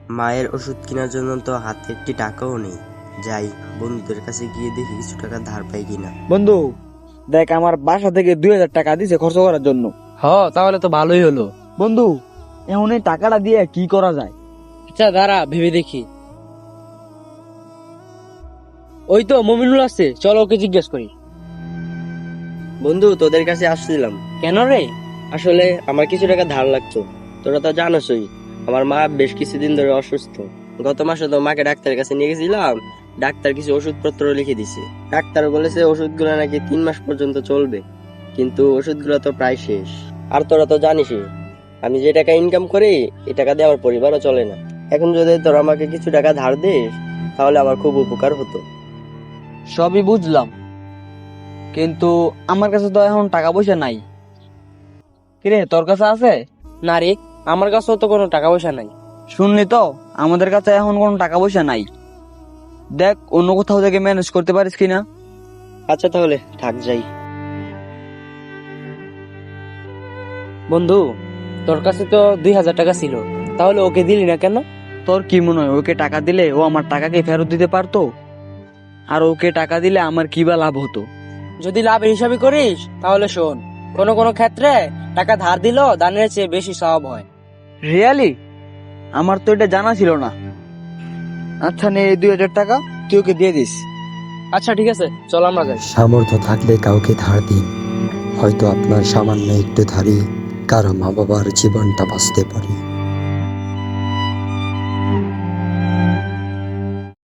মায়ের ওষুধ কেনার জন্য তো হাতে একটি টাকাও নেই। যাই, বন্ধুদের কাছে গিয়ে দেখি কিছু টাকা ধার পাই কিনা। বন্ধু, দেখ আমার বাসা থেকে 2,000 টাকা দিছে খরচ করার জন্য। তাহলে তো ভালোই হলো। বন্ধু, এখন এই টাকাটা দিয়ে কি করা যায়? আচ্ছা দাঁড়া, ভেবে দেখি। ওই তো মমিনুল আছে, চলো ওকে জিজ্ঞেস করি। বন্ধু, তোদের কাছে আসছিলাম। কেন রে? আসলে আমার কিছু টাকা ধার লাগতো। তোরা তো জানোসই, আমার মা বেশ কিছুদিন ধরে অসুস্থ। গত মাসে তো মাকে ডাক্তারের কাছে নিয়ে গেছিলাম। ডাক্তার কিছু ওষুধপত্র লিখে দিছে। ডাক্তার বলেছে ওষুধগুলো নাকি 3 মাস পর্যন্ত চলবে, কিন্তু ওষুধগুলো তো প্রায় শেষ। আর তোরা তো জানিসই, আমি যে টাকা ইনকাম করি এই টাকা দিয়ে আমার পরিবারও চলে না। এখন যদি তোরা আমাকে কিছু টাকা ধার দিস তাহলে আমার খুব উপকার হতো। সবই বুঝলাম, কিন্তু আমার কাছে তো এখন টাকা পয়সা নাই। কিরে, তোর কাছে আছে? না রে, আমার কাছেও তো কোনো টাকা পয়সা নাই। শুনলি তো, আমাদের কাছে এখন কোনো টাকা পয়সা নাই। দেখ অন্য কোথাও থেকে ম্যানেজ করতে পারিস কিনা। আচ্ছা তাহলে থাক, যাই। বন্ধু, তোর কাছে তো 2,000 টাকা ছিল, তাহলে ওকে দিলি না কেন? তোর কি মনে হয় ওকে টাকা দিলে ও আমার টাকাকে ফেরত দিতে পারতো? আর ওকে টাকা দিলে আমার কি বা লাভ হতো? যদি লাভের হিসাবে করিস তাহলে শোন, কোন কোন ক্ষেত্রে টাকা ধার দিলেও দানের চেয়ে বেশি সওয়াব হয়। রিয়ালি? আমার তো এটা জানা ছিল না। আচ্ছা নে, এই 2,000 টাকা তুই ওকে দিয়ে দিস। আচ্ছা ঠিক আছে, চল আমরা যাই। সামর্থ্য থাকলে কাউকে ধার দিন, হয়তো আপনার সামান্য একটু ধারই কারো মা বাবার জীবনটা বাঁচতে পারে।